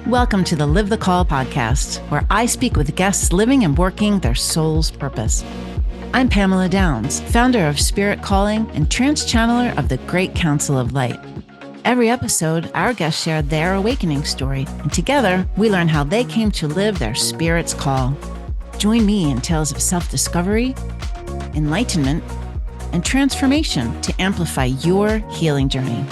Welcome to the Live the Call podcast, where I speak with guests living and working their soul's purpose. I'm Pamela Downs, founder of Spirit Calling and trans-channeler of the Great Council of Light. Every episode, our guests share their awakening story, and together we learn how they came to live their spirit's call. Join me in tales of self-discovery, enlightenment, and transformation to amplify your healing journey.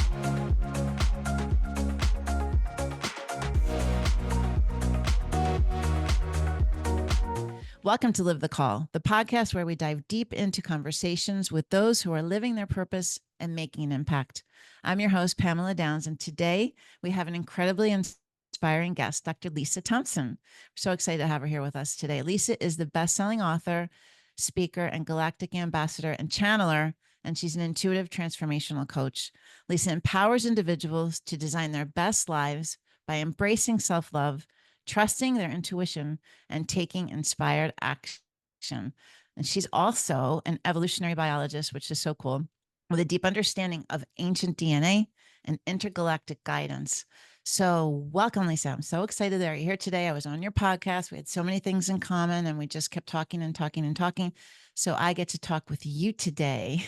Welcome to Live the Call, the podcast where we dive deep into conversations with those who are living their purpose and making an impact. I'm your host, Pamela Downs, and today we have an incredibly inspiring guest, Dr. Lisa Thompson. We're so excited to have her here with us today. Lisa is the best-selling author, speaker, and Galactic Ambassador and channeler, and she's an intuitive transformational coach. Lisa empowers individuals to design their best lives by embracing self-love, trusting their intuition, and taking inspired action. And she's also an evolutionary biologist, which is so cool, with a deep understanding of ancient DNA and intergalactic guidance. So welcome, Lisa. I'm so excited that you're here today. I was on your podcast. We had so many things in common, and we just kept talking and talking and talking. So I get to talk with you today.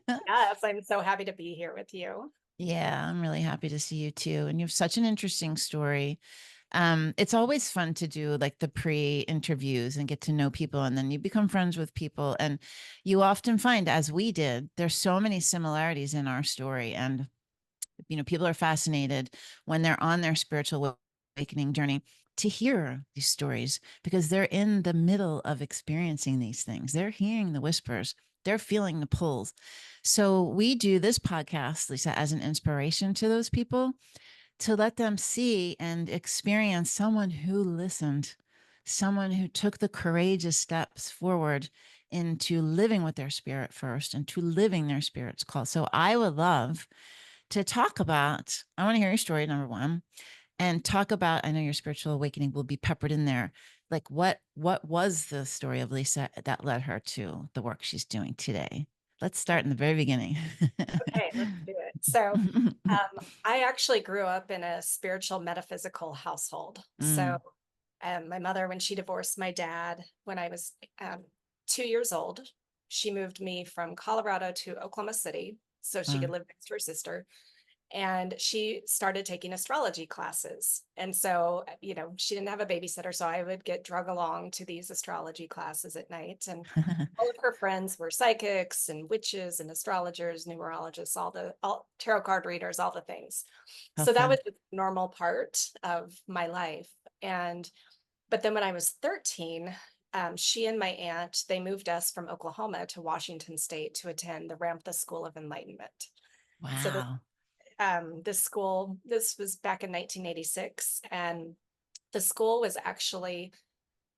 Yes, I'm so happy to be here with you. Yeah, I'm really happy to see you too. And you have such an interesting story. It's always fun to do like the pre-interviews and get to know people, and then you become friends with people. And you often find, as we did, there's so many similarities in our story. And, people are fascinated when they're on their spiritual awakening journey to hear these stories, because they're in the middle of experiencing these things. They're hearing the whispers. They're feeling the pulls. So we do this podcast, Lisa, as an inspiration to those people, to let them see and experience someone who listened, someone who took the courageous steps forward into living with their spirit first and to living their spirit's call. So I would love to talk about, I want to hear your story, number one, and talk about, I know your spiritual awakening will be peppered in there. Like what was the story of Lisa that led her to the work she's doing today? Let's start in the very beginning. Okay, let's do it. So, I actually grew up in a spiritual metaphysical household. So, Mm, my mother, when she divorced my dad when I was 2 years old, she moved me from Colorado to Oklahoma City so she wow. could live next to her sister. And she started taking astrology classes. And so, she didn't have a babysitter, so I would get drug along to these astrology classes at night. And all of her friends were psychics and witches and astrologers, numerologists, all tarot card readers, all the things. How So that was fun. the normal part of my life. But then when I was 13, she and my aunt, they moved us from Oklahoma to Washington State to attend the Ramtha School of Enlightenment. So Wow. this was back in 1986, and the school was actually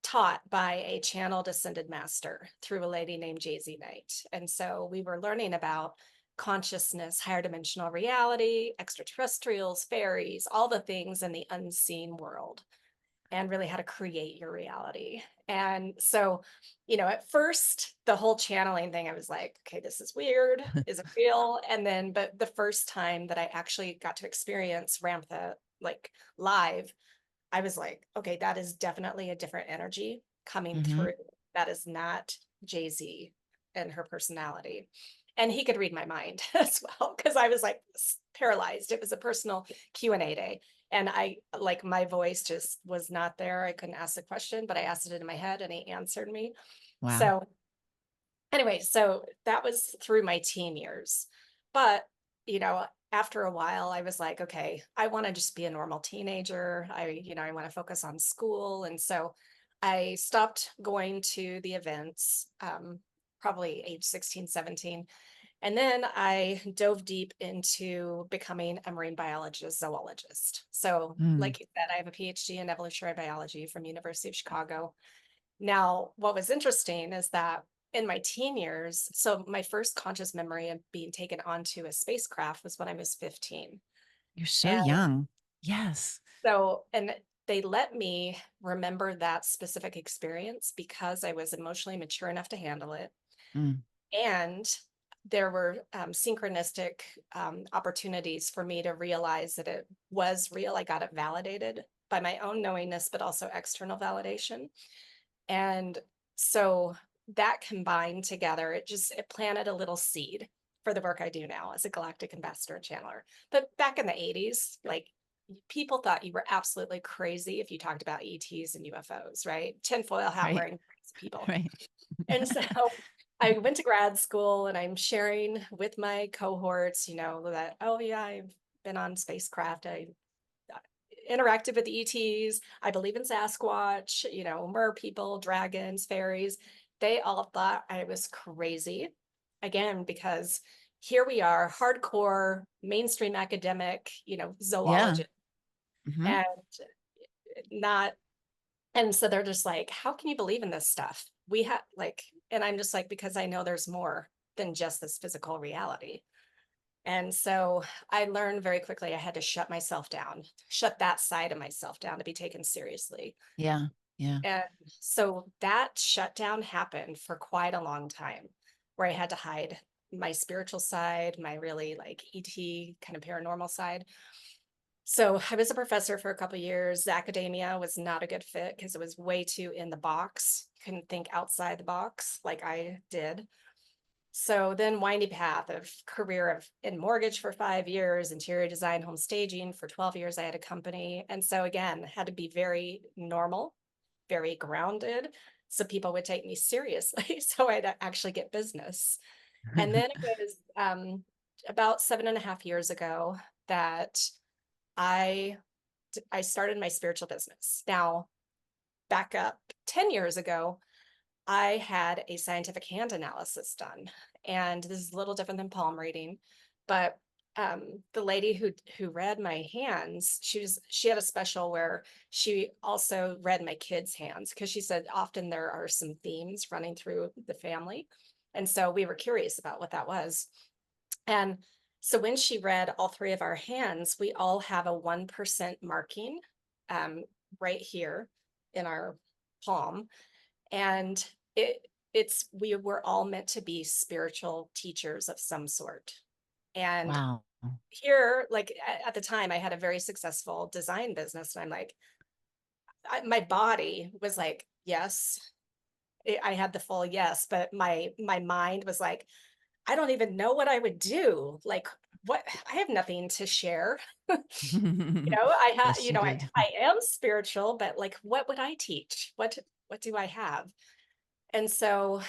taught by a channeled ascended master through a lady named Jay-Z Knight. And so we were learning about consciousness, higher dimensional reality, extraterrestrials, fairies, all the things in the unseen world, and really how to create your reality. And so, at first, the whole channeling thing, I was like, okay, this is weird. Is it real? But the first time that I actually got to experience Ramtha like live, I was like, okay, that is definitely a different energy coming Mm-hmm. through. That is not Jay-Z and her personality. And he could read my mind as well, because I was like paralyzed. It was a personal Q&A day. And my voice just was not there. I couldn't ask the question, but I asked it in my head and he answered me. Wow. So anyway, so that was through my teen years. But, after a while, I was like, okay, I want to just be a normal teenager. I want to focus on school. And so I stopped going to the events, probably age 16, 17. And then I dove deep into becoming a marine biologist, zoologist. So, Mm. like you said, I have a PhD in evolutionary biology from University of Chicago. Now, what was interesting is that in my teen years, so my first conscious memory of being taken onto a spacecraft was when I was 15. You're so And young. Yes. and they let me remember that specific experience because I was emotionally mature enough to handle it. Mm. And there were synchronistic opportunities for me to realize that it was real. I got it validated by my own knowingness, but also external validation. And so that combined together, it planted a little seed for the work I do now as a Galactic Ambassador and Channeler. But back in the 80s, like, people thought you were absolutely crazy if you talked about ETs and UFOs, right? Tinfoil hat Right. wearing people. Right. And so I went to grad school and I'm sharing with my cohorts, that, oh yeah, I've been on spacecraft. I interacted with ETs. I believe in Sasquatch, mer people, dragons, fairies. They all thought I was crazy. Again, because here we are, hardcore, mainstream academic, Yeah. zoologist, Hmm. and not. And so they're just like, how can you believe in this stuff? We have and I'm just like, because I know there's more than just this physical reality. And so I learned very quickly I had to shut myself down, shut that side of myself down to be taken seriously. Yeah. Yeah. And so that shutdown happened for quite a long time, where I had to hide my spiritual side, my really ET kind of paranormal side. So I was a professor for a couple of years. Academia was not a good fit because it was way too in the box. Couldn't think outside the box like I did. So then windy path of career in mortgage for 5 years, interior design, home staging for 12 years. I had a company. And so again, had to be very normal, very grounded, so people would take me seriously. So I'd actually get business. And then it was about 7.5 years ago that I started my spiritual business. Now, back up 10 years ago, I had a scientific hand analysis done. And this is a little different than palm reading, but the lady who read my hands, she had a special where she also read my kids' hands, because she said often there are some themes running through the family. And so we were curious about what that was. And so when she read all three of our hands, we all have a 1% marking right here in our palm. And we were all meant to be spiritual teachers of some sort. And Wow. here, at the time, I had a very successful design business. And I'm like, my body was like, yes, I had the full yes, but my mind was like, I don't even know what I would do. Like, what? I have nothing to share. I have, Yes, you did. I am spiritual, but what would I teach? What do I have? And so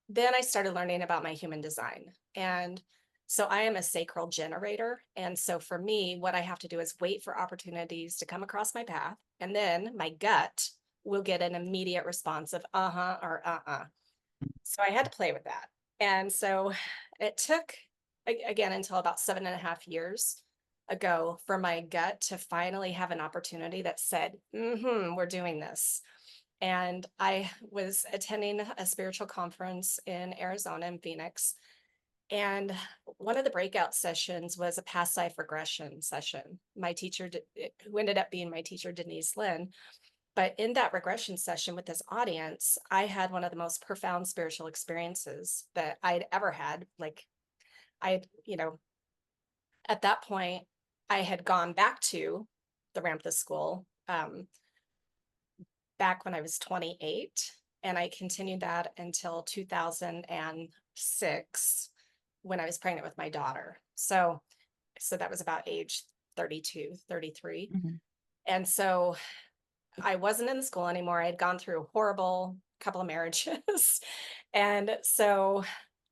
then I started learning about my human design. And so I am a sacral generator. And so for me, what I have to do is wait for opportunities to come across my path. And then my gut will get an immediate response of uh-huh or uh-uh. So I had to play with that. And so it took, again, until about 7.5 years ago for my gut to finally have an opportunity that said, we're doing this. And I was attending a spiritual conference in Arizona, in Phoenix. And one of the breakout sessions was a past life regression session. My teacher, who ended up being my teacher, Denise Lynn. But in that regression session with this audience, I had one of the most profound spiritual experiences that I'd ever had. At that point, I had gone back to the Ramtha school back when I was 28. And I continued that until 2006 when I was pregnant with my daughter. So that was about age 32, 33. Mhm. And so I wasn't in the school anymore. I had gone through a horrible couple of marriages. And so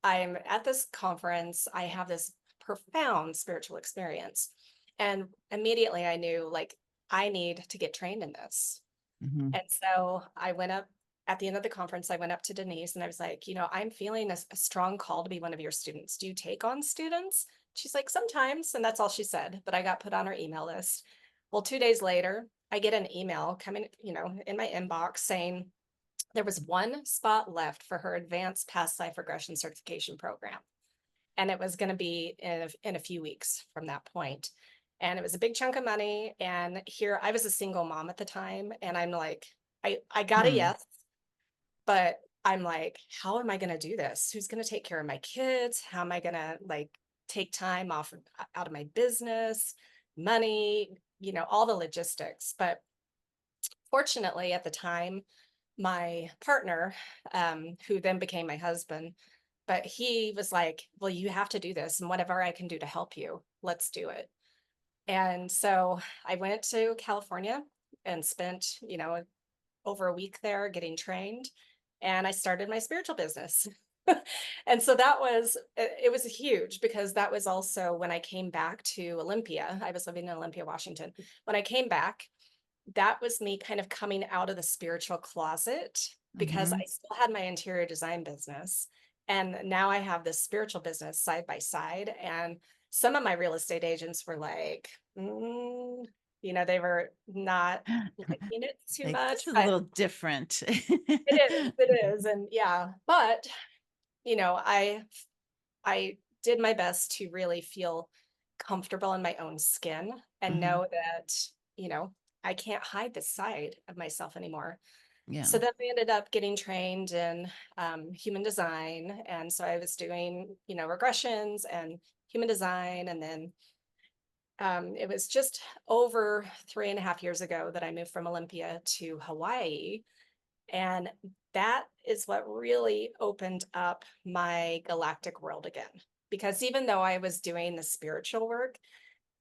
I'm at this conference. I have this profound spiritual experience. And immediately I knew, I need to get trained in this. Mhm. And so I went up at the end of the conference. I went up to Denise and I was like, I'm feeling a strong call to be one of your students. Do you take on students? She's like, sometimes. And that's all she said. But I got put on her email list. Well, 2 days later, I get an email coming, in my inbox saying there was one spot left for her advanced past life regression certification program. And it was going to be in a few weeks from that point. And it was a big chunk of money. And here I was a single mom at the time. And I'm like, I got a Hmm. yes, but I'm like, how am I going to do this? Who's going to take care of my kids? How am I going to like take time off out of my business, money, all the logistics. But fortunately, at the time, my partner, who then became my husband, but he was like, well, you have to do this, and whatever I can do to help you, let's do it. And so I went to California and spent, over a week there getting trained. And I started my spiritual business. And so it was huge because that was also when I came back to Olympia. I was living in Olympia, Washington. When I came back, that was me kind of coming out of the spiritual closet because Mm-hmm. I still had my interior design business. And now I have this spiritual business side by side. And some of my real estate agents were like, they were not liking it too Like, much, this is a but little different. it is. And yeah, but I did my best to really feel comfortable in my own skin and Hmm. know that, you know, I can't hide this side of myself anymore. Yeah. So then we ended up getting trained in human design. And so I was doing, regressions and human design. And then it was just over 3.5 years ago that I moved from Olympia to Hawaii. And that is what really opened up my galactic world again. Because even though I was doing the spiritual work,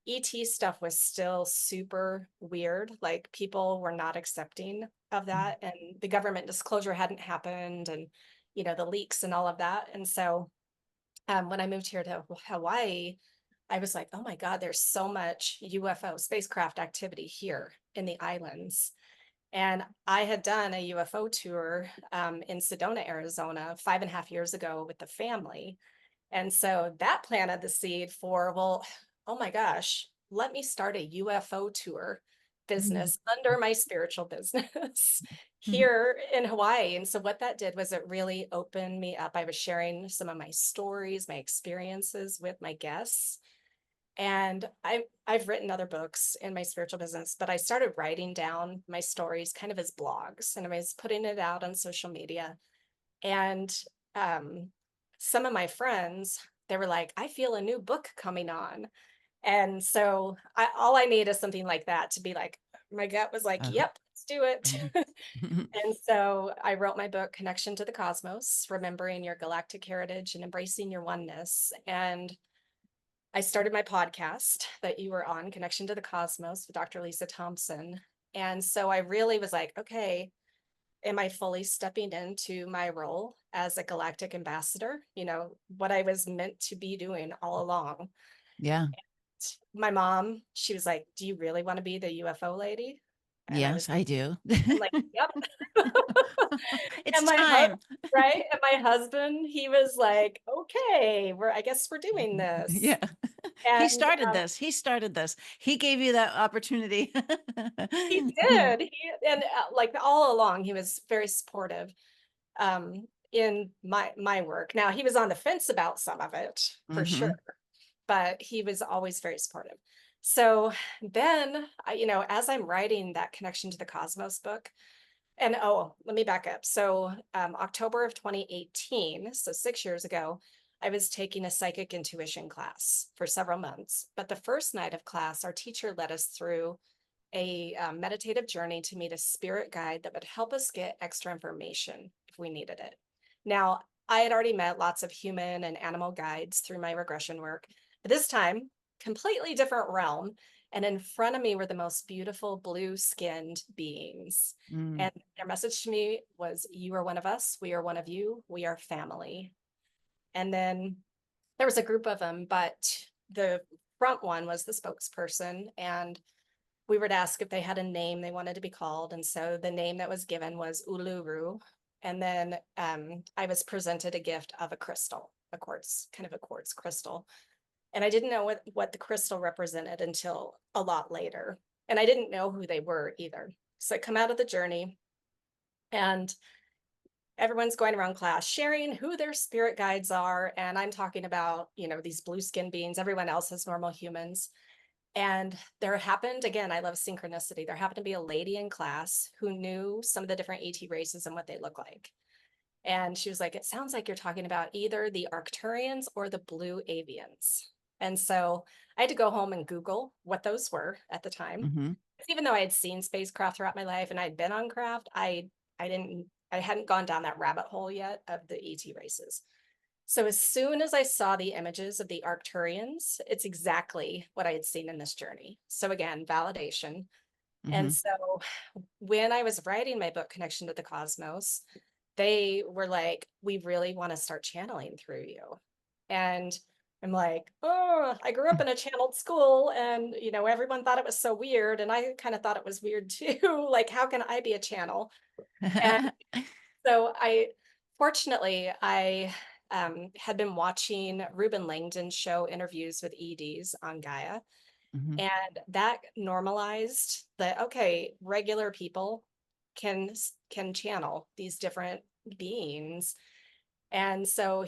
ET stuff was still super weird. Like people were not accepting of that. And the government disclosure hadn't happened and, the leaks and all of that. And so when I moved here to Hawaii, I was like, oh my God, there's so much UFO spacecraft activity here in the islands. And I had done a UFO tour in Sedona, Arizona, 5.5 years ago with the family. And so that planted the seed for, well, oh my gosh, let me start a UFO tour business under my spiritual business here in Hawaii. And so what that did was it really opened me up. I was sharing some of my stories, my experiences with my guests. And I've written other books in my spiritual business, but I started writing down my stories kind of as blogs, and I was putting it out on social media. And um, some of my friends, they were like, I feel a new book coming on. And so all I need is something like that to be like, my gut was like, Uh, yep, let's do it. And so I wrote my book, Connection to the Cosmos, Remembering Your Galactic Heritage and Embracing Your Oneness. And I started my podcast that you were on, Connection to the Cosmos with Dr. Lisa Thompson. And so I really was like, okay, am I fully stepping into my role as a galactic ambassador? What I was meant to be doing all along. yeah. My mom, she was like, do you really want to be the UFO lady? And I Yes, was I do. I'm like, yep. It's And time. right? And my husband, he was like, okay, I guess we're doing this. Yeah. He And started this. He started this. He gave you that opportunity. he did. And like all along, he was very supportive in my work. Now he was on the fence about some of it for sure, Hmm. but he was always very supportive. So then, as I'm writing that Connection to the Cosmos book, and oh, let me back up. So October of 2018, so 6 years ago, I was taking a psychic intuition class for several months. But the first night of class, our teacher led us through a meditative journey to meet a spirit guide that would help us get extra information if we needed it. Now, I had already met lots of human and animal guides through my regression work, but this time, completely different realm. And in front of me were the most beautiful blue skinned beings. Mm. And their message to me was, you are one of us. We are one of you. We are family. And then there was a group of them, but the front one was the spokesperson. And we were to ask if they had a name they wanted to be called. And so the name that was given was Uluru. And then I was presented a gift of a crystal, a quartz, kind of a quartz crystal. And I didn't know what the crystal represented until a lot later. And I didn't know who they were either. So I come out of the journey and everyone's going around class sharing who their spirit guides are. And I'm talking about, these blue skin beings. Everyone else is normal humans. And there happened, again, I love synchronicity. There happened to be a lady in class who knew some of the different ET races and what they look like. And she was like, it sounds like you're talking about either the Arcturians or the blue avians. And so I had to go home and Google what those were at the time. Mm-hmm. Even though I had seen spacecraft throughout my life and I'd been on craft, I hadn't gone down that rabbit hole yet of the ET races. So as soon as I saw the images of the Arcturians, it's exactly what I had seen in this journey. So again, validation. Mm-hmm. And so when I was writing my book, Connection to the Cosmos, they were like, we really want to start channeling through you. And I'm like, oh, I grew up in a channeled school and, everyone thought it was so weird. And I kind of thought it was weird too. Like, how can I be a channel? And so fortunately, I had been watching Ruben Langdon's show interviews with EDs on Gaia. Mm-hmm. And that normalized that, okay, regular people can channel these different beings. And so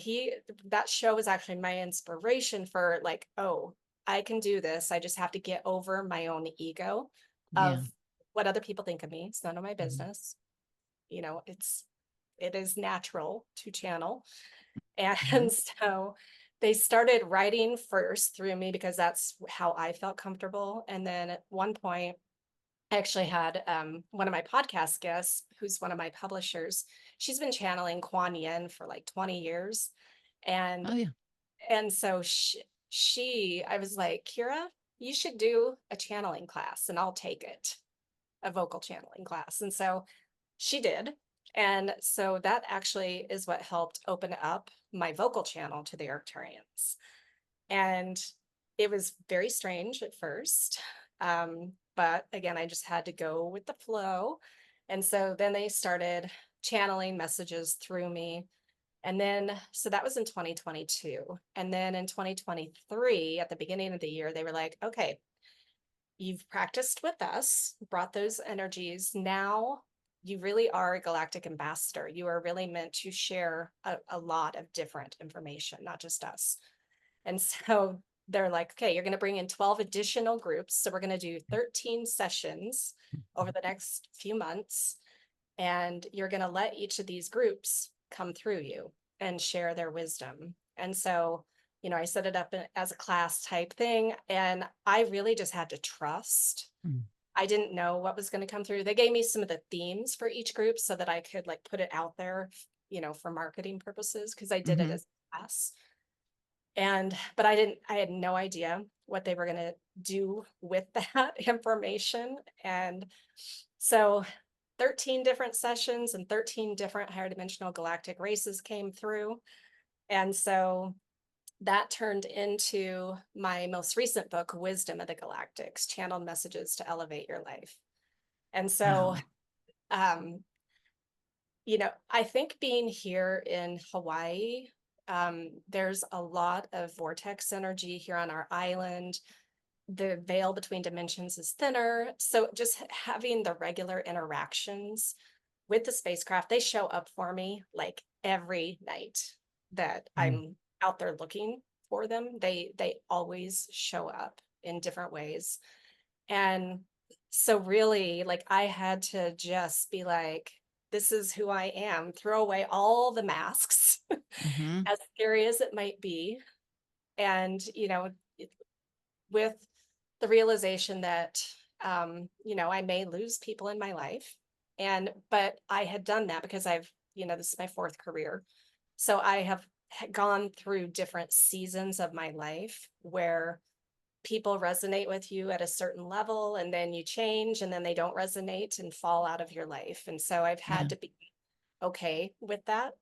that show was actually my inspiration for like, oh, I can do this. I just have to get over my own ego Yeah. of what other people think of me. It's none of my Mm-hmm. business. It is natural to channel. And Mm-hmm. so they started writing first through me because that's how I felt comfortable. And then at one point, I actually had one of my podcast guests, who's one of my publishers. She's been channeling Kuan Yin for like 20 years. And Oh yeah. so I was like, Kira, you should do a channeling class and I'll take it, a vocal channeling class. And so she did. And so that actually is what helped open up my vocal channel to the Arcturians. And it was very strange at first. But again, I just had to go with the flow. And so then they started channeling messages through me. And then, so that was in 2022. And then in 2023, at the beginning of the year, they were like, okay, you've practiced with us, brought those energies. Now you really are a galactic ambassador. You are really meant to share a lot of different information, not just us. And so they're like, okay, you're going to bring in 12 additional groups. So we're going to do 13 sessions over the next few months. And you're going to let each of these groups come through you and share their wisdom. And so, I set it up as a class type thing. And I really just had to trust. Mm-hmm. I didn't know what was going to come through. They gave me some of the themes for each group so that I could like put it out there, for marketing purposes, because I did it Mm-hmm. as a class. But I had no idea what they were going to do with that information. And so 13 different sessions and 13 different higher dimensional galactic races came through. And so that turned into my most recent book, Wisdom of the Galactics, Channeled Messages to Elevate Your Life. And so, Wow. um, I think being here in Hawaii, there's a lot of vortex energy here on our island. The veil between dimensions is thinner. So just having the regular interactions with the spacecraft, they show up for me like every night that Mm-hmm. I'm out there looking for them. They always show up in different ways. And so really like I had to just be like, this is who I am, throw away all the masks, Mm-hmm. as scary as it might be. And, with the realization that, I may lose people in my life. But I had done that because this is my fourth career. So I have gone through different seasons of my life where people resonate with you at a certain level and then you change and then they don't resonate and fall out of your life. And so I've Yeah. had to be okay with that.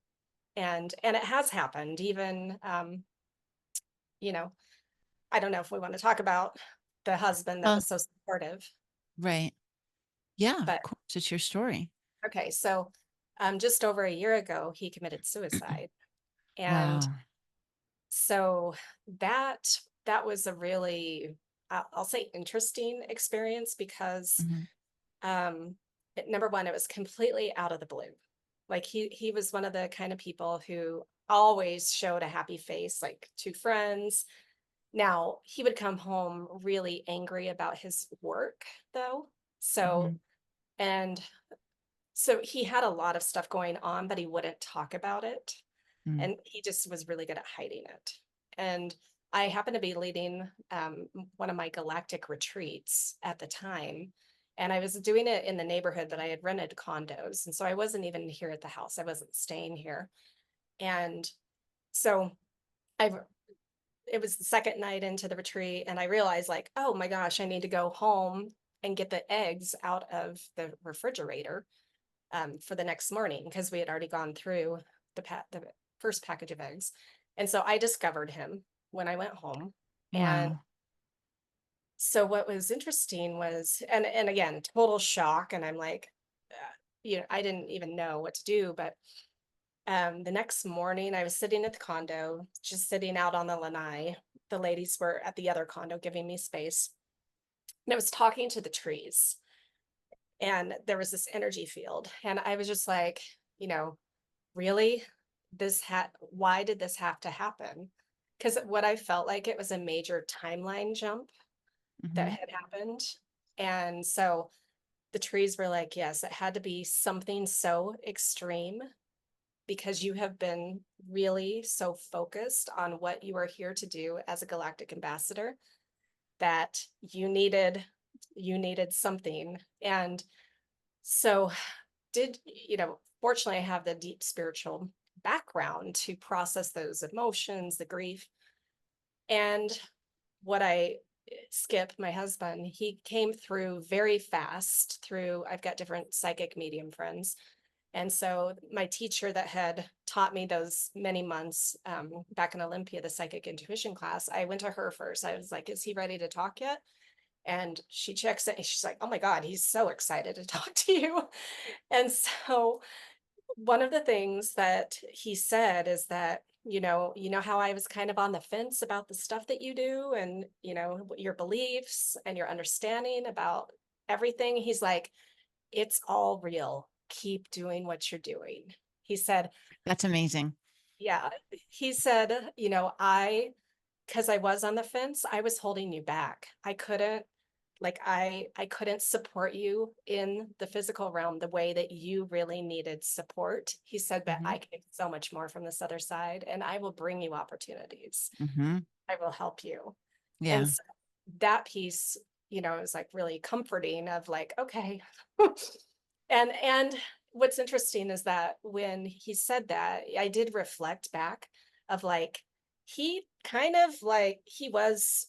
And it has happened even, you know, I don't know if we want to talk about the husband that Well, was so supportive, right. Yeah, of but course. It's your story. okay. So, just over a year ago, he committed suicide. And Wow. so that, that was a really, I'll say interesting experience because, Mm-hmm. number one, it was completely out of the blue. Like he was one of the kind of people who always showed a happy face, like to friends. Now, he would come home really angry about his work, though. Mm-hmm. So, and So he had a lot of stuff going on, but he wouldn't talk about it. Mm. And he just was really good at hiding it. And I happened to be leading one of my galactic retreats at the time. And I was doing it in the neighborhood that I had rented condos. And so I wasn't even here at the house. I wasn't staying here. And so I it was the second night into the retreat, and I realized, like, oh my gosh, I need to go home and get the eggs out of the refrigerator for the next morning, because we had already gone through the first package of eggs. And so I discovered him when I went home. And Wow. so what was interesting was, and again, total shock. And I'm like, I didn't even know what to do. But the next morning, I was sitting at the condo, just sitting out on the lanai. The ladies were at the other condo giving me space. And I was talking to the trees, and there was this energy field. And I was just like, really? Why did this have to happen? Because what I felt like, it was a major timeline jump that Hmm. had happened. And so the trees were like, yes, it had to be something so extreme, because you have been really so focused on what you are here to do as a galactic ambassador, that you needed something. And so fortunately I have the deep spiritual background to process those emotions, the grief. And what I Skip, my husband, he came through very fast. I've got different psychic medium friends. And so my teacher that had taught me those many months back in Olympia, the psychic intuition class, I went to her first. I was like, is he ready to talk yet? And she checks it and she's like, oh my God, he's so excited to talk to you. And so one of the things that he said is that, how I was kind of on the fence about the stuff that you do, and, your beliefs and your understanding about everything. He's like, it's all real. Keep doing what you're doing. He said, That's amazing. yeah, he said, because I was on the fence, I was holding you back. I couldn't, I couldn't support you in the physical realm the way that you really needed support. He said, but Hmm. I can get so much more from this other side, and I will bring you opportunities. Hmm. I will help you. And Yeah. so that piece, it was like really comforting, of like, okay. And what's interesting is that when he said that, I did reflect back of like, he kind of like, he was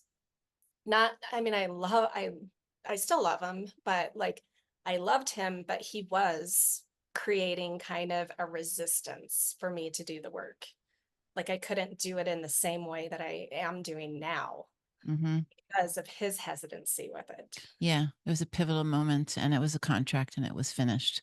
not, I mean, I still love him, but like, I loved him, but he was creating kind of a resistance for me to do the work. Like, I couldn't do it in the same way that I am doing now, Hmm. because of his hesitancy with it. Yeah. It was a pivotal moment, and it was a contract, and it was finished.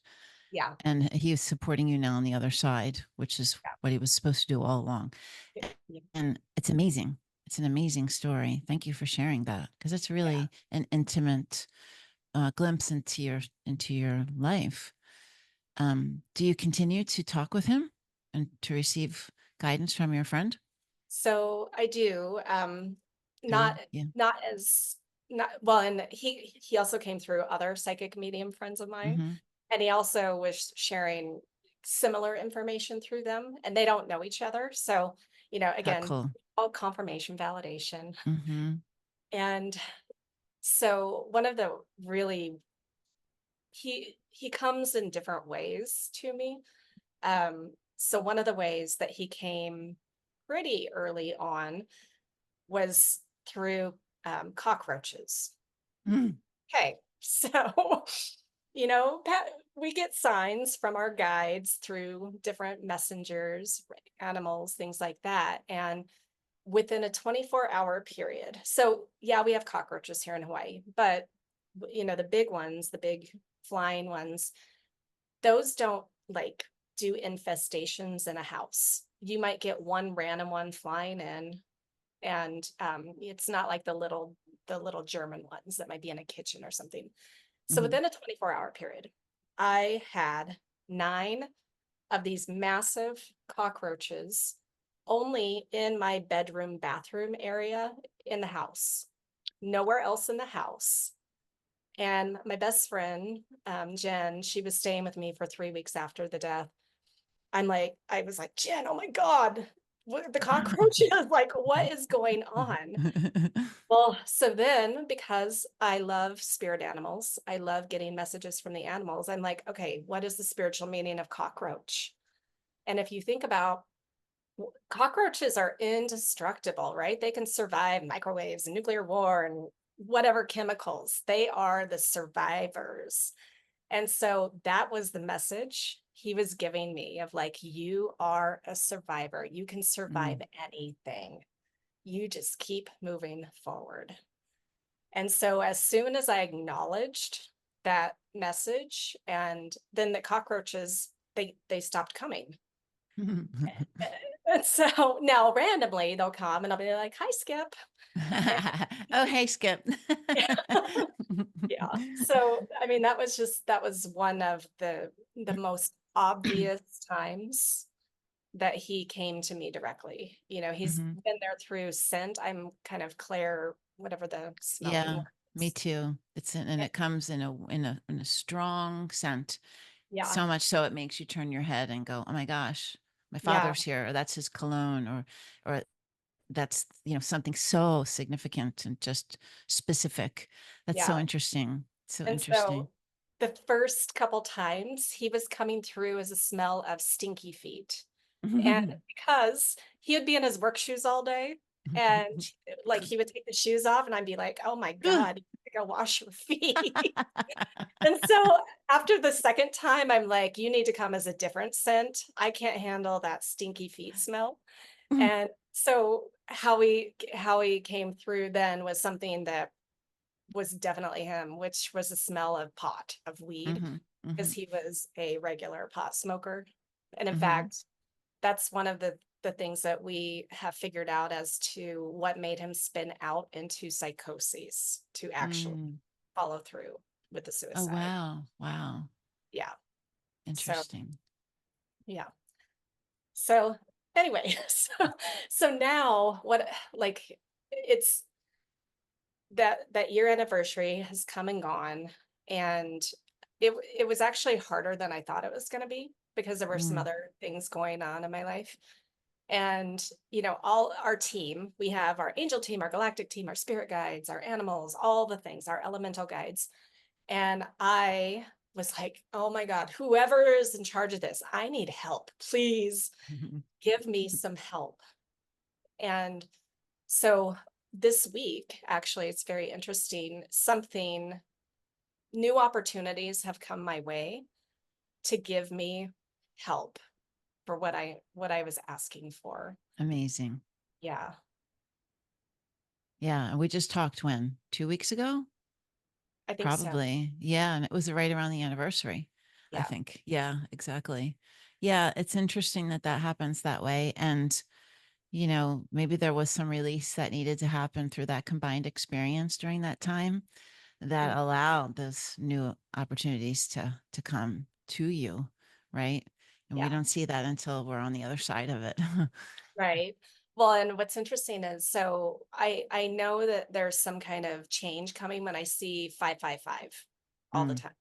Yeah. And he is supporting you now on the other side, which is what he was supposed to do all along. Yeah. And it's amazing. It's an amazing story. Thank you for sharing that, because it's Yeah. really an intimate glimpse into your life. Do you continue to talk with him and to receive guidance from your friend? So I do, Good. not, Yeah. not as, not, well, and he also came through other psychic medium friends of mine. Hmm. And he also was sharing similar information through them, and they don't know each other. So, How again, cool. all confirmation validation. Hmm. And so one of the really, he comes in different ways to me. So one of the ways that he came pretty early on was through cockroaches. Mm. Okay, so we get signs from our guides through different messengers, animals, things like that. And within a 24-hour period, so yeah, we have cockroaches here in Hawaii, but the big ones, the big flying ones, those don't like do infestations in a house. You might get one random one flying in, and it's not like the little German ones that might be in a kitchen or something. So Hmm. within a 24-hour period, I had 9 of these massive cockroaches only in my bedroom bathroom area in the house, nowhere else in the house. And my best friend, Jen, she was staying with me for 3 weeks after the death. I was like, Jen, oh my God, what the cockroaches? Like, what is going on? Well, so then because I love spirit animals, I love getting messages from the animals. I'm like, okay, what is the spiritual meaning of cockroach? And if you think about cockroaches are indestructible, right? They can survive microwaves and nuclear war and whatever chemicals. They are the survivors. And so that was the message he was giving me of like, you are a survivor. You can survive Mm, anything. You just keep moving forward. And so as soon as I acknowledged that message, and then the cockroaches, they stopped coming. And so now randomly they'll come and I'll be like, hi, Skip. And oh, hey, Skip. yeah. So I mean, that was one of the most obvious times that he came to me directly. You know, he's Mhm. been there through scent. I'm kind of Claire, whatever the smelling Yeah, word me is. too. And Yeah. it comes in a strong scent. Yeah. So much so it makes you turn your head and go, "Oh my gosh, my Yeah. father's here," or "That's his cologne," or "That's, something so significant and just specific." That's so Yeah. interesting. So And interesting. so the first couple times he was coming through as a smell of stinky feet. And because he would be in his work shoes all day and like he would take the shoes off and I'd be like, oh my God, you gotta go wash your feet. And so after the second time, I'm like, you need to come as a different scent. I can't handle that stinky feet smell. And so how he came through then was something that was definitely him, which was the smell of pot, of weed, Mhm, because mhm, he was a regular pot smoker. And in mhm, fact, that's one of the things that we have figured out as to what made him spin out into psychoses to actually mm. follow through with the Oh, suicide. wow. Wow. Yeah. So Interesting. yeah. So anyway, so now what like it's that year anniversary has come and gone, and it was actually harder than I thought it was going to be because there were some Mm, other things going on in my life. And all our team, we have our angel team, our galactic team, our spirit guides, our animals, all the things, our elemental guides. And I was like, oh my God, whoever is in charge of this, I need help. Please give me some help. And so this week, actually, it's very interesting. Something new opportunities have come my way to give me help for what I was asking for. Amazing. Yeah, Yeah. And we just talked when? 2 weeks ago? I think so. Probably. Yeah. And it was right around the anniversary, I Yeah. think. Yeah, exactly. Yeah. It's interesting that that happens that way. And, maybe there was some release that needed to happen through that combined experience during that time Mm. that allowed those new opportunities to come to you. Right. And we Yeah. don't see that until we're on the other side of it. Right. Well, and what's interesting is so I know that there's some kind of change coming when I see 555 all the Mm, time.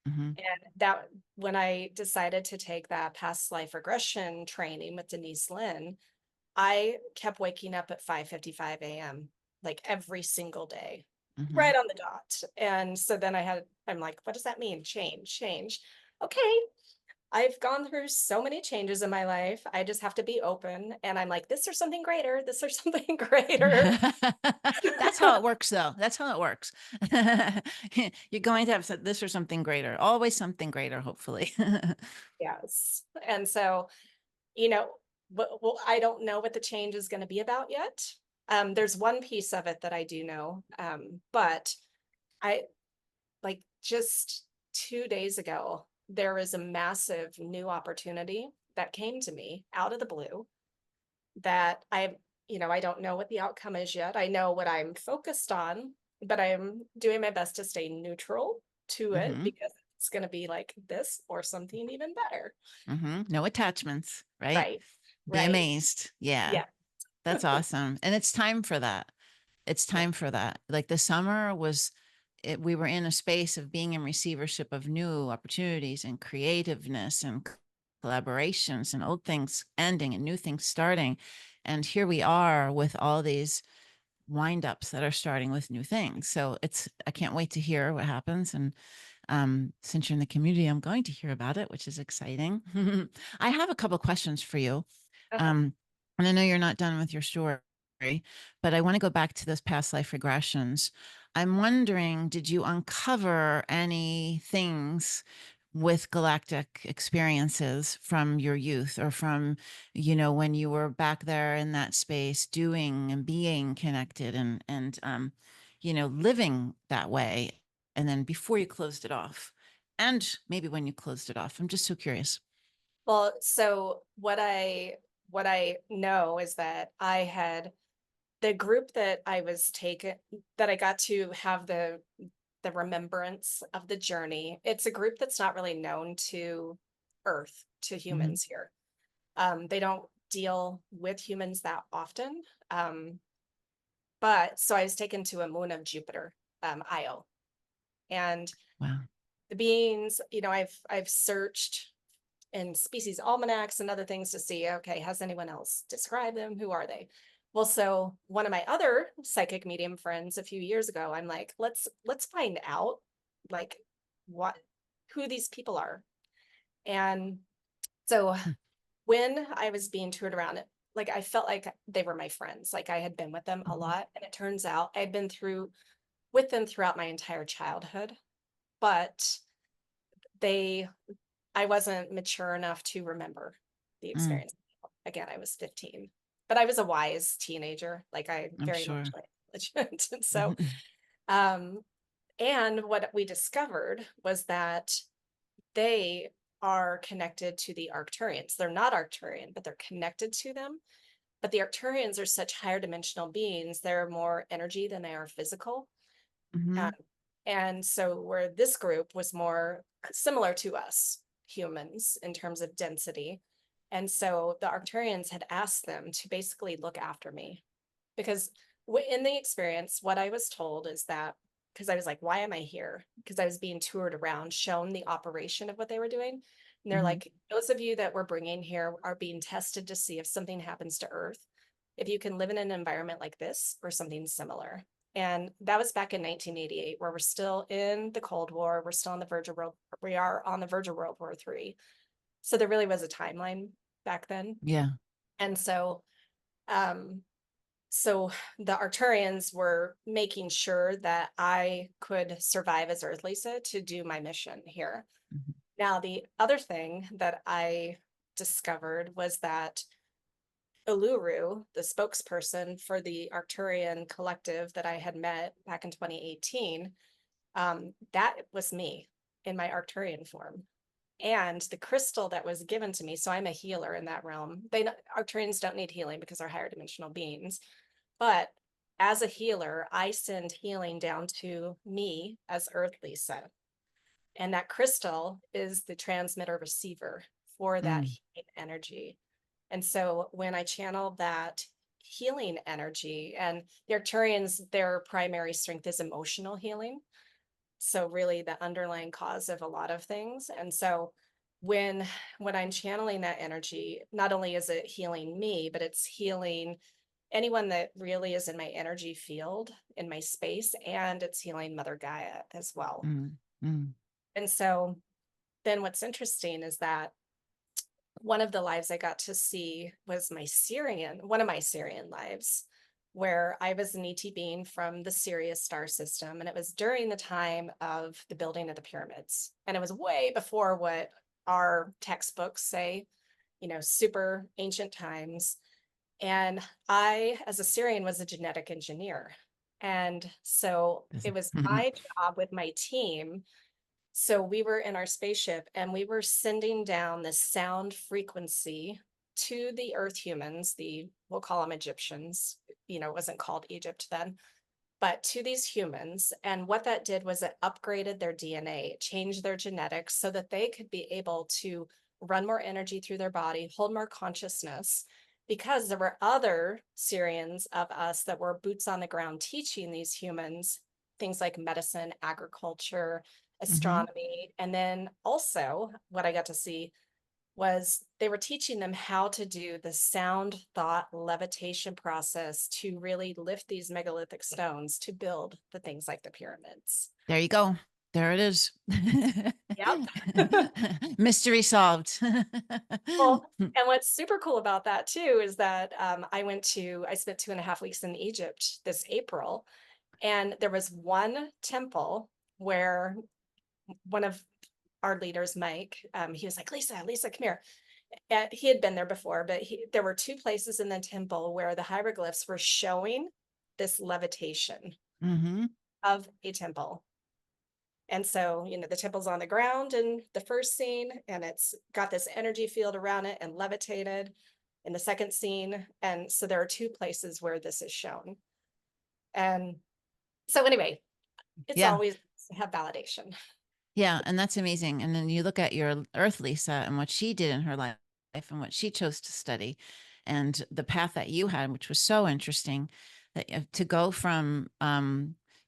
mhm, And that when I decided to take that past life regression training with Denise Lynn, I kept waking up at 5:55 a.m. like every single day, mhm. right on the dot. And so then I'm like, what does that mean? Change, change. Okay. I've gone through so many changes in my life. I just have to be open. And I'm like, this or something greater, this or something greater. That's how it works, though. That's how it works. You're going to have this or something greater, always something greater, hopefully. Yes. And so, you know, well, I don't know what the change is going to be about yet. There's one piece of it that I do know. But I like just 2 days ago, there was a massive new opportunity that came to me out of the blue that I don't know what the outcome is yet. I know what I'm focused on, but I'm doing my best to stay neutral to it Hmm. because it's going to be like this or something even better. Hmm. No attachments, right? Right. Be Right. amazed. Yeah, Yeah. that's awesome. And it's time for that. It's Yeah. time for that. Like the summer was we were in a space of being in receivership of new opportunities and creativeness and collaborations and old things ending and new things starting. And here we are with all these wind-ups that are starting with new things. So I can't wait to hear what happens. And since you're in the community, I'm going to hear about it, which is exciting. I have a couple questions for you. Uh-huh. And I know you're not done with your story, but I want to go back to those past life regressions. I'm wondering, did you uncover any things with galactic experiences from your youth, or from, when you were back there in that space doing and being connected and living that way, and then before you closed it off, and maybe when you closed it off? I'm just so curious. Well, so what I know is that I had the group that I was taken, that I got to have the remembrance of the journey. It's a group that's not really known to Earth, to Hmm. humans here. They don't deal with humans that often. But so I was taken to a moon of Jupiter, Io, and Wow. the beings, I've searched in species almanacs and other things to see, okay, has anyone else described them? Who are they? Well, so one of my other psychic medium friends a few years ago, I'm like, let's find out like what who these people are. And so Hmm. when I was being toured around it, like I felt like they were my friends, like I had been with them a Mhm. lot. And it turns out I'd been with them throughout my entire childhood, but they I wasn't mature enough to remember the Mm, experience. Again, I was 15, but I was a wise teenager. Like I I'm very sure. much like intelligent. And so, um, and what we discovered was that they are connected to the Arcturians. They're not Arcturian, but they're connected to them. But the Arcturians are such higher dimensional beings. They're more energy than they are physical. Um, Hmm. and so where this group was more similar to us humans in terms of density. And so the Arcturians had asked them to basically look after me, because in the experience, what I was told is that, because I was like, why am I here? Because I was being toured around, shown the operation of what they were doing. And they're Hmm. like, those of you that we're bringing here are being tested to see if something happens to Earth, if you can live in an environment like this or something similar. And that was back in 1988, where we're still in the Cold War. We're still on the verge of we are on the verge of World War III. So there really was a timeline back then. Yeah. And um, so the Arcturians were making sure that I could survive as Earth Lisa to do my mission here. Mhm. Now, the other thing that I discovered was that Uluru, the spokesperson for the Arcturian collective that I had met back in 2018, that was me in my Arcturian form. And the crystal that was given to me, so I'm a healer in that realm. Arcturians don't need healing because they're higher dimensional beings. But as a healer, I send healing down to me as Earth Lisa. And that crystal is the transmitter receiver for that Mm. healing energy. And so when I channel that healing energy, and the Arcturians, their primary strength is emotional healing. So really the underlying cause of a lot of things. And so when I'm channeling that energy, not only is it healing me, but it's healing anyone that really is in my energy field, in my space, and it's healing Mother Gaia as well. Mm. Mm. And so then what's interesting is that one of the lives I got to see was one of my Sirian lives, where I was an ET being from the Sirius star system. And it was during the time of the building of the pyramids. And it was way before what our textbooks say, super ancient times. And I, as a Syrian, was a genetic engineer. And so This- it was my job with my team. So we were in our spaceship and we were sending down this sound frequency to the Earth humans, we'll call them Egyptians, it wasn't called Egypt then, but to these humans. And what that did was it upgraded their DNA, it changed their genetics so that they could be able to run more energy through their body, hold more consciousness, because there were other Syrians of us that were boots on the ground teaching these humans things like medicine, agriculture, Mm-hmm. astronomy. And then also what I got to see was they were teaching them how to do the sound thought levitation process to really lift these megalithic stones to build the things like the pyramids. There you go. There it is. Yep. Mystery solved. Well, and what's super cool about that too is that I spent 2.5 weeks in Egypt this April, and there was one temple where one of our leaders, Mike, he was like, Lisa, come here. And he had been there before, but there were two places in the temple where the hieroglyphs were showing this levitation Mm-hmm. of a temple. And so, the temple's on the ground in the first scene, and it's got this energy field around it and levitated in the second scene. And so there are two places where this is shown. And so anyway, it's Yeah. always have validation. Yeah. And that's amazing. And then you look at your Earth Lisa and what she did in her life and what she chose to study and the path that you had, which was so interesting that to go from,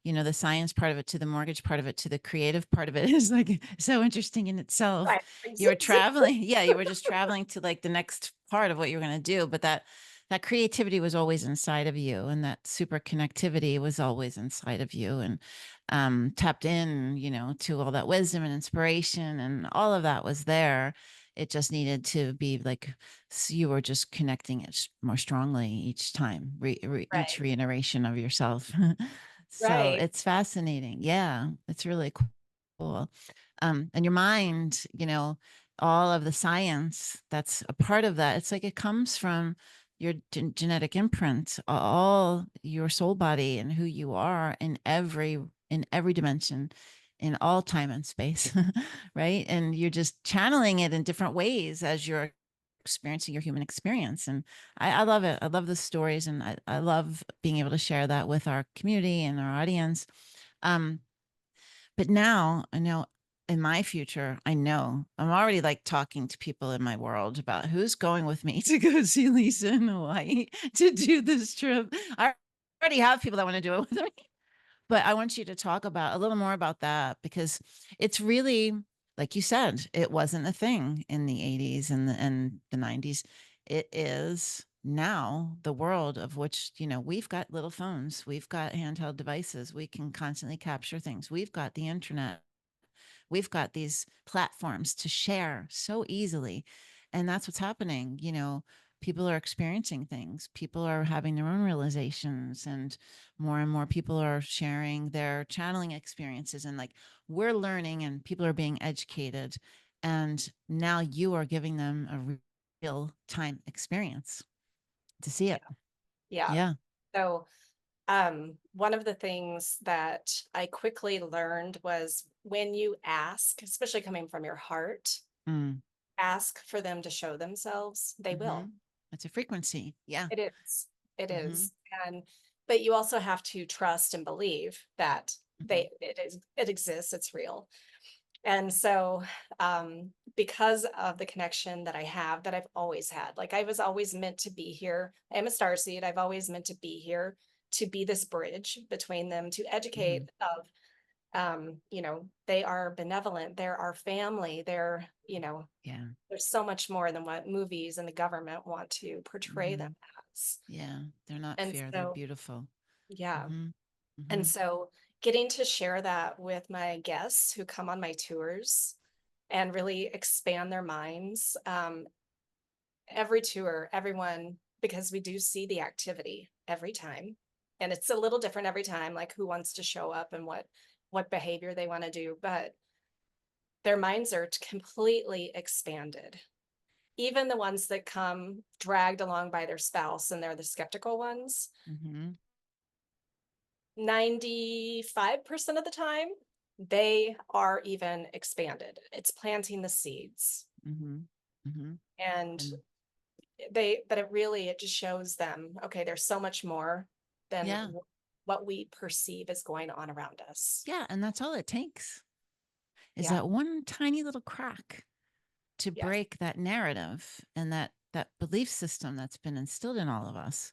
the science part of it to the mortgage part of it to the creative part of it is like so interesting in itself. Right. You were traveling. Yeah. You were just traveling to like the next part of what you were going to do. But that creativity was always inside of you, and that super connectivity was always inside of you, and tapped in, to all that wisdom and inspiration, and all of that was there. It just needed to be like, you were just connecting it more strongly each time, each Right. reiteration of yourself. So Right. it's fascinating. Yeah, it's really cool. And your mind, all of the science that's a part of that, it's like it comes from your genetic imprint, all your soul body and who you are in every dimension, in all time and space, right? And you're just channeling it in different ways as you're experiencing your human experience. And I love it. I love the stories, and I love being able to share that with our community and our audience. Um, but now I know in my future, I know I'm already like talking to people in my world about who's going with me to go see Lisa in Hawaii to do this trip. I already have people that want to do it with me, but I want you to talk about a little more about that, because it's really, like you said, it wasn't a thing in the 80s and the 90s. It is now the world of which, we've got little phones, we've got handheld devices, we can constantly capture things, we've got the internet, we've got these platforms to share so easily. And that's what's happening. People are experiencing things, people are having their own realizations, and more people are sharing their channeling experiences. And like, we're learning and people are being educated. And now you are giving them a real time experience to see Yeah. it. Yeah. Yeah. So one of the things that I quickly learned was when you ask, especially coming from your heart, Mm. ask for them to show themselves, they Mm-hmm. will. It's a frequency. Yeah. It is. It Mm-hmm. is. And but you also have to trust and believe that Mm-hmm. it exists, it's real. And so because of the connection that I have, that I've always had, like I was always meant to be here. I am a starseed. I've always meant to be here to be this bridge between them, to Mm-hmm. educate of they are benevolent, they're our family, Yeah. there's so much more than what movies and the government want to portray Mm-hmm. them as. Yeah, they're not And fear, they're so, beautiful. yeah. Mhm, And mhm, so getting to share that with my guests who come on my tours and really expand their minds. Every tour, everyone, because we do see the activity every time. And it's a little different every time, like who wants to show up and what behavior they want to do, but their minds are completely expanded. Even the ones that come dragged along by their spouse and they're the skeptical ones, mhm, 95% of the time, they are even expanded. It's planting the seeds. mhm, mhm, And and it just shows them, okay, there's so much more than yeah, what we perceive is going on around us. yeah, and that's all it takes, is Yeah. that one tiny little crack to Yes. break that narrative and that belief system that's been instilled in all of us.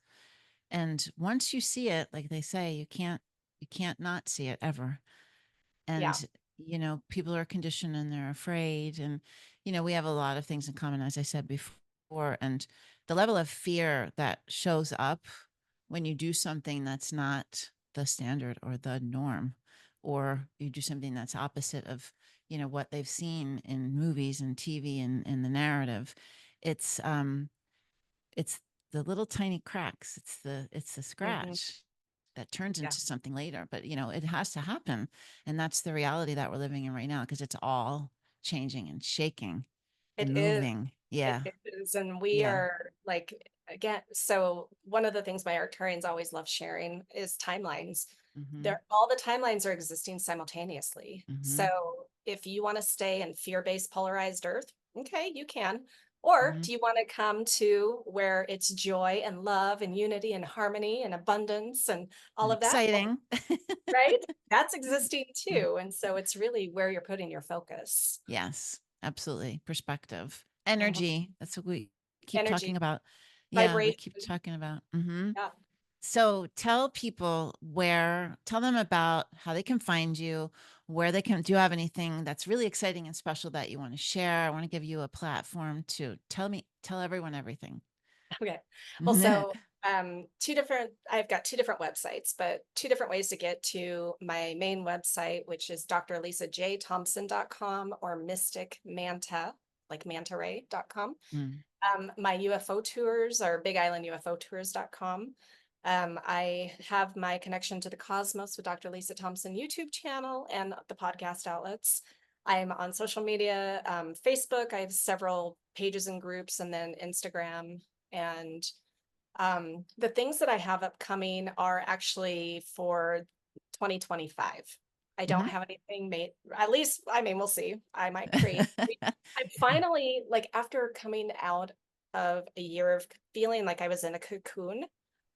And once you see it, like they say, You can't not see it ever. Yeah. And, people are conditioned and they're afraid. And, we have a lot of things in common, as I said before. And the level of fear that shows up when you do something that's not the standard or the norm, or you do something that's opposite of, what they've seen in movies and TV and in the narrative, it's the little tiny cracks. It's the Mhm. scratch that turns Yeah. into something later. But it has to happen. And that's the reality that we're living in right now, because it's all changing and shaking and It is. moving. Yeah. It is. And we Yeah. are like, again, so one of the things my Arcturians always love sharing is timelines. Mm-hmm. They're all the timelines are existing simultaneously. Mm-hmm. So if you want to stay in fear-based polarized earth, okay, you can. Or Mm-hmm. do you want to come to where it's joy and love and unity and harmony and abundance and all And of that? Well, exciting. right? That's existing too. And so it's really where you're putting your focus. Yes, absolutely. Perspective, Mhm. energy. That's what we keep talking Energy, about. Yeah, we keep vibration. talking about. Hmm. Yeah. So tell people tell them about how they can find you, where they can, do you have anything that's really exciting and special that you want to share? I want to give you a platform to tell everyone everything. Okay. Well, so I've got two different websites, but two different ways to get to my main website, which is drlisajthompson.com or Mystic Manta, like manta ray.com. Mm. My UFO tours are bigislandUFOtours.com. I have my connection to the cosmos with Dr. Lisa Thompson YouTube channel and the podcast outlets. I'm on social media, Facebook. I have several pages and groups, and then Instagram. And the things that I have upcoming are actually for 2025. I don't Hmm. have anything made, at least, I mean, we'll see. I might create. I'm finally, like, after coming out of a year of feeling like I was in a cocoon,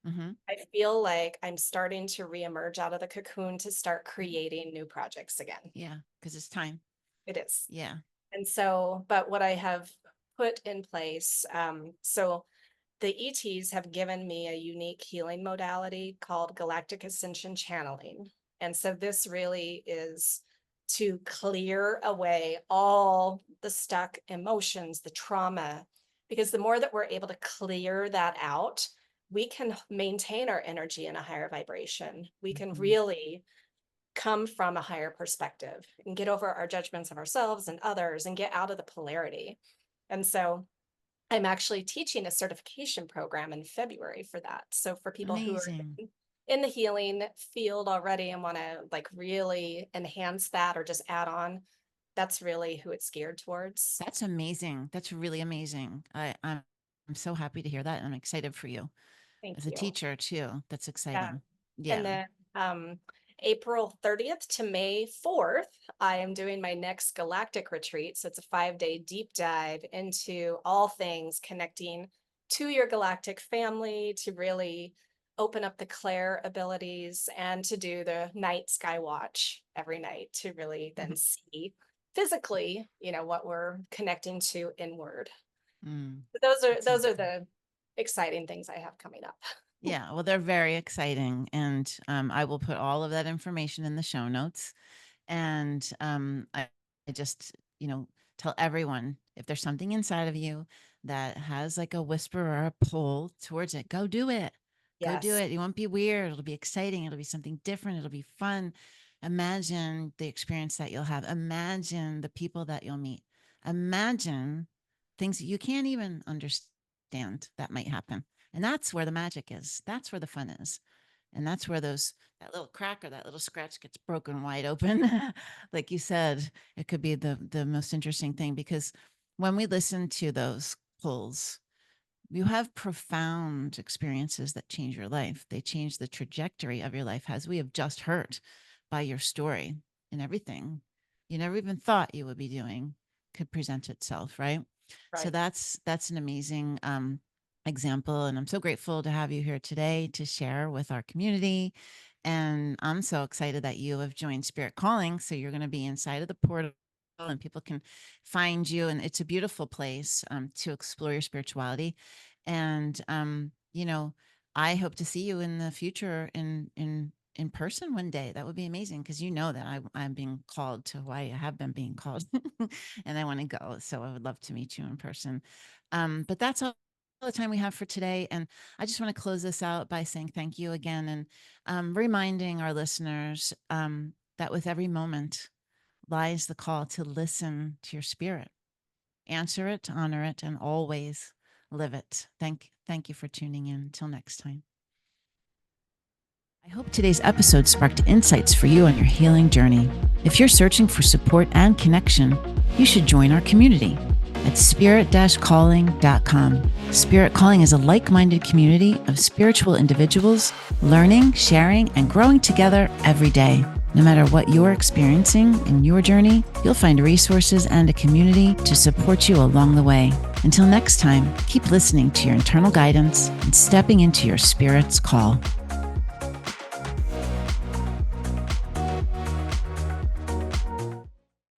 Hmm. I feel like I'm starting to reemerge out of the cocoon to start creating new projects again. Yeah, because it's time. It is. Yeah. And so, but what I have put in place, so the ETs have given me a unique healing modality called Galactic Ascension Channeling. And so this really is to clear away all the stuck emotions, the trauma, because the more that we're able to clear that out, we can maintain our energy in a higher vibration. We can Hmm. really come from a higher perspective and get over our judgments of ourselves and others and get out of the polarity. And so I'm actually teaching a certification program in February for that. So for people who are Amazing. in the healing field already and want to like really enhance that or just add on, that's really who it's geared towards. That's amazing. That's really amazing. I'm so happy to hear that. And I'm excited for you Thank as a you. teacher too. That's Yeah. exciting. And Yeah. then April 30th to May 4th, I am doing my next Galactic retreat. So it's a 5-day deep dive into all things connecting to your galactic family to really open up the clair abilities and to do the night sky watch every night to really then see physically, what we're connecting to inward. Mm, But those are that's those are amazing. the exciting things I have coming up. Yeah, well, they're very exciting. And I will put all of that information in the show notes. And I just, tell everyone, if there's something inside of you that has like a whisper or a pull towards it, go do it. Go do Yes. it. It won't be weird. It'll be exciting. It'll be something different. It'll be fun. Imagine the experience that you'll have. Imagine the people that you'll meet. Imagine things that you can't even understand that might happen. And that's where the magic is. That's where the fun is. And that's where that little crack or that little scratch gets broken wide open. Like you said, it could be the most interesting thing, because when we listen to those pulls, you have profound experiences that change your life. They change the trajectory of your life, as we have just heard by your story, and everything you never even thought you would be doing could present itself, right? So Right. that's an amazing example. And I'm so grateful to have you here today to share with our community. And I'm so excited that you have joined Spirit Calling. So you're going to be inside of the portal and people can find you. And it's a beautiful place to explore your spirituality. And, I hope to see you in the future in in person one day. That would be amazing, because you know that I'm being called to Hawaii. I have been being called and I want to go. So I would love to meet you in person. But that's all the time we have for today. And I just want to close this out by saying thank you again, and reminding our listeners that with every moment lies the call to listen to your spirit, answer it, honor it, and always live it. Thank you for tuning in. Till next time. I hope today's episode sparked insights for you on your healing journey. If you're searching for support and connection, you should join our community at spirit-calling.com. Spirit Calling is a like-minded community of spiritual individuals learning, sharing, and growing together every day. No matter what you're experiencing in your journey, you'll find resources and a community to support you along the way. Until next time, keep listening to your internal guidance and stepping into your spirit's call.